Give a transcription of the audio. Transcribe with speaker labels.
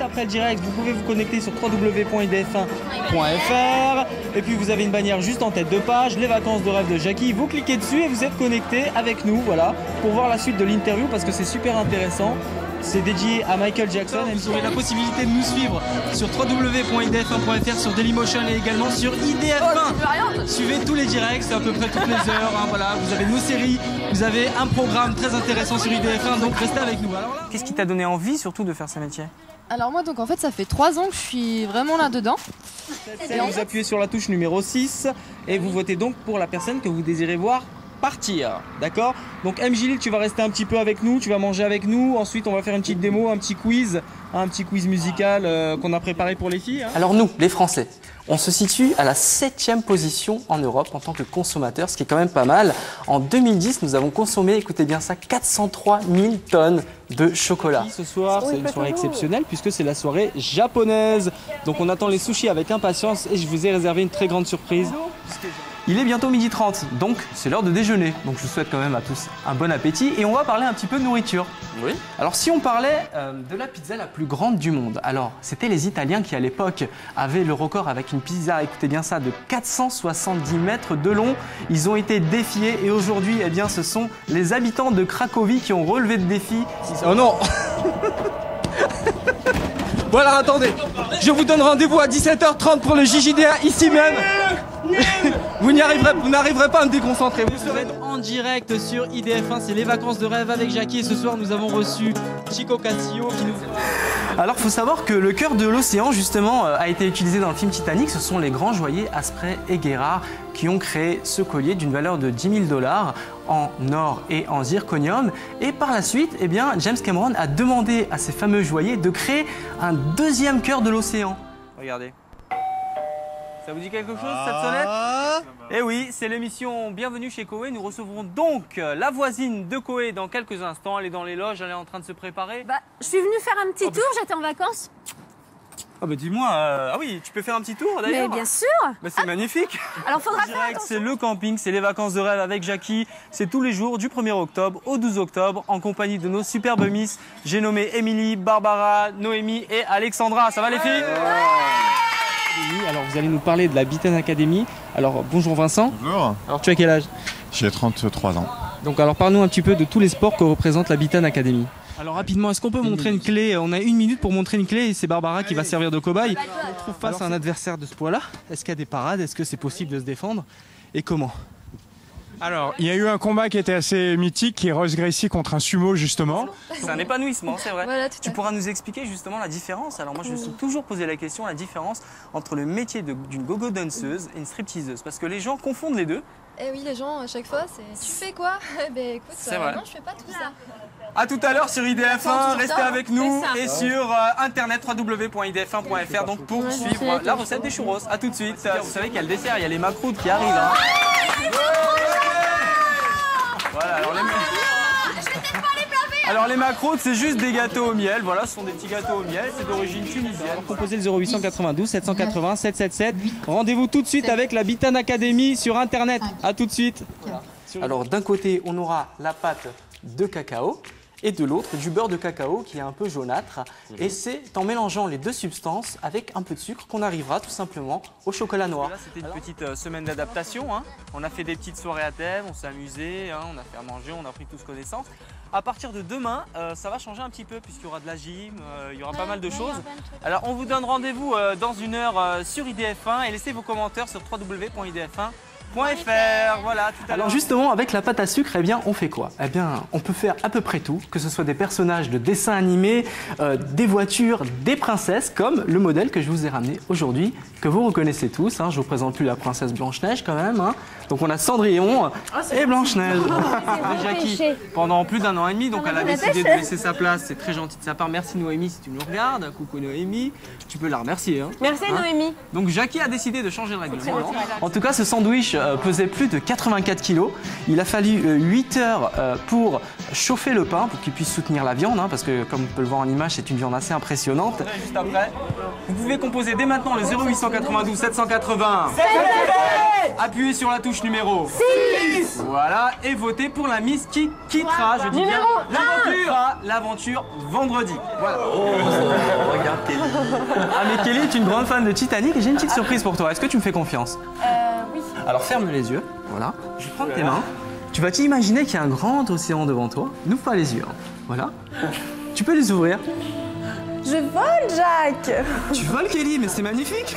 Speaker 1: après le direct, vous pouvez vous connecter sur www.idf1.fr. Et puis vous avez une bannière juste en tête de page, les vacances de rêve de Jackie. Vous cliquez dessus et vous êtes connecté avec nous, voilà, pour voir la suite de l'interview parce que c'est super intéressant. C'est dédié à Michael Jackson. Et vous aurez la possibilité de nous suivre sur www.idf1.fr, sur Dailymotion et également sur IDF1. Suivez tous les directs, c'est à peu près toutes les heures. Hein, voilà. Vous avez nos séries, vous avez un programme très intéressant sur IDF1, donc restez avec nous. Qu'est-ce qui t'a donné envie surtout de faire ce métier?
Speaker 2: Alors moi, donc en fait, ça fait 3 ans que je suis vraiment là-dedans.
Speaker 1: Vous appuyez sur la touche numéro 6 et vous votez donc pour la personne que vous désirez voir partir, d'accord? Donc M. Gilles, tu vas rester un petit peu avec nous, tu vas manger avec nous, ensuite on va faire une petite démo, un petit quiz musical qu'on a préparé pour les filles. Hein.
Speaker 3: Alors nous, les Français, on se situe à la 7e position en Europe en tant que consommateur, ce qui est quand même pas mal. En 2010, nous avons consommé, écoutez bien ça, 403 000 tonnes de chocolat.
Speaker 1: Ce soir, c'est une soirée exceptionnelle puisque c'est la soirée japonaise. Donc on attend les sushis avec impatience et je vous ai réservé une très grande surprise. Il est bientôt 12h30, donc c'est l'heure de déjeuner. Donc je vous souhaite quand même à tous un bon appétit et on va parler un petit peu de nourriture.
Speaker 3: Oui.
Speaker 1: Alors si on parlait de la pizza la plus grande du monde, alors c'était les Italiens qui à l'époque avaient le record avec une pizza, écoutez bien ça, de 470 mètres de long. Ils ont été défiés et aujourd'hui, eh bien, ce sont les habitants de Cracovie qui ont relevé le défi. Oh non. Voilà, attendez, je vous donne rendez-vous à 17h30 pour le JJD1 ici même. Vous n'arriverez pas à me déconcentrer. Vous serez en direct sur IDF1, c'est les vacances de rêve avec Jackie. Et ce soir, nous avons reçu Chico Castillo qui nous... Alors, il faut savoir que le cœur de l'océan, justement, a été utilisé dans le film Titanic. Ce sont les grands joailliers Asprey et Guérard qui ont créé ce collier d'une valeur de 10 000 $ en or et en zirconium. Et par la suite, eh bien, James Cameron a demandé à ces fameux joailliers de créer un deuxième cœur de l'océan. Regardez. Ça vous dit quelque chose, cette sonnette? Eh oui, c'est l'émission Bienvenue chez Koé. Nous recevrons donc la voisine de Koé dans quelques instants. Elle est dans les loges, elle est en train de se préparer.
Speaker 4: Bah, je suis venue faire un petit tour, j'étais en vacances.
Speaker 1: Ah bah dis-moi, ah oui, tu peux faire un petit tour d'ailleurs?
Speaker 4: Mais bien sûr.
Speaker 1: Mais c'est magnifique.
Speaker 4: Alors faudra faire attention.
Speaker 1: C'est le camping, c'est les vacances de rêve avec Jackie. C'est tous les jours du 1er octobre au 12 octobre en compagnie de nos superbes miss. J'ai nommé Émilie, Barbara, Noémie et Alexandra. Ça va les filles? Alors vous allez nous parler de la Bitan Academy. Alors bonjour Vincent.
Speaker 5: Bonjour.
Speaker 1: Alors tu as quel âge?
Speaker 5: J'ai 33 ans.
Speaker 1: Donc alors parle-nous un petit peu de tous les sports que représente la Bitan Academy. Alors rapidement, est-ce qu'on peut montrer une clé? On a 1 minute pour montrer une clé et c'est Barbara qui va servir de cobaye. On se trouve face à un adversaire de ce poids-là. Est-ce qu'il y a des parades? Est-ce que c'est possible de se défendre? Et comment?
Speaker 6: Alors, il y a eu un combat qui était assez mythique, qui est Royce Gracie contre un sumo, justement.
Speaker 1: C'est un épanouissement, c'est vrai.
Speaker 2: Voilà,
Speaker 1: Tu pourras nous expliquer justement la différence. Alors moi, je me suis toujours posé la question, la différence entre le métier d'une gogo danseuse et une stripteaseuse. Parce que les gens confondent les deux.
Speaker 2: Eh oui, les gens, à chaque fois, c'est « tu fais quoi ?» Ben écoute,
Speaker 1: vrai.
Speaker 2: non, je fais pas tout ça.
Speaker 1: A tout à l'heure sur IDF1, restez avec nous et sur internet www.idf1.fr donc pour suivre la recette des churros. A tout de suite. Vous savez qu'il y a le dessert, il y a les macroutes qui arrivent. Hein. Voilà, alors les macroutes, c'est juste des gâteaux au miel. Voilà, ce sont des petits gâteaux au miel, c'est d'origine tunisienne. Composez le 0892 780 777. Rendez-vous tout de suite avec la Bitan Academy sur internet. A tout de suite. Alors d'un côté, on aura la pâte de cacao et de l'autre du beurre de cacao qui est un peu jaunâtre. Et c'est en mélangeant les deux substances avec un peu de sucre qu'on arrivera tout simplement au chocolat noir. C'était une petite semaine d'adaptation. Hein. On a fait des petites soirées à thème, on s'est amusé, hein, on a fait à manger, on a pris tous connaissance. À partir de demain, ça va changer un petit peu puisqu'il y aura de la gym, il y aura pas mal de choses. Alors on vous donne rendez-vous dans 1 heure sur IDF1 et laissez vos commentaires sur www.idf1.fr. Voilà, tout à l'heure. Alors justement, avec la pâte à sucre, eh bien, on fait quoi? Eh bien, on peut faire à peu près tout, que ce soit des personnages de dessins animés, des voitures, des princesses, comme le modèle que je vous ai ramené aujourd'hui, que vous reconnaissez tous. Hein. Je vous présente plus la princesse Blanche-Neige quand même. Hein. Donc on a Cendrillon et Blanche-Neige. Jackie, pendant plus d'1 an et demi, donc elle a décidé de laisser sa place. C'est très gentil de sa part. Merci Noémie si tu nous regardes. Coucou Noémie. Tu peux la remercier. Hein.
Speaker 4: Merci Noémie.
Speaker 1: Donc Jackie a décidé de changer le règlement. En tout cas, ce sandwich
Speaker 3: pesait plus de 84 kg. Il a fallu 8 heures pour chauffer le pain pour qu'il puisse soutenir la viande, hein, parce que comme on peut le voir en image, c'est une viande assez impressionnante.
Speaker 1: Juste après, vous pouvez composer dès maintenant le 0892 780. Appuyez sur la touche numéro 6. Voilà, et votez pour la mise qui quittera, je dis bien, l'aventure vendredi. Voilà. Regarde Kelly. Ah mais Kelly est une grande fan de Titanic et j'ai une petite surprise pour toi. Est-ce que tu me fais confiance?
Speaker 2: Oui.
Speaker 3: Alors ferme les yeux, voilà. Je vais prendre tes mains. Tu vas t'imaginer qu'il y a un grand océan devant toi. N'ouvre pas les yeux, hein. Voilà. Tu peux les ouvrir.
Speaker 7: Je vole, Jacques.
Speaker 3: Tu voles Kelly, mais c'est magnifique.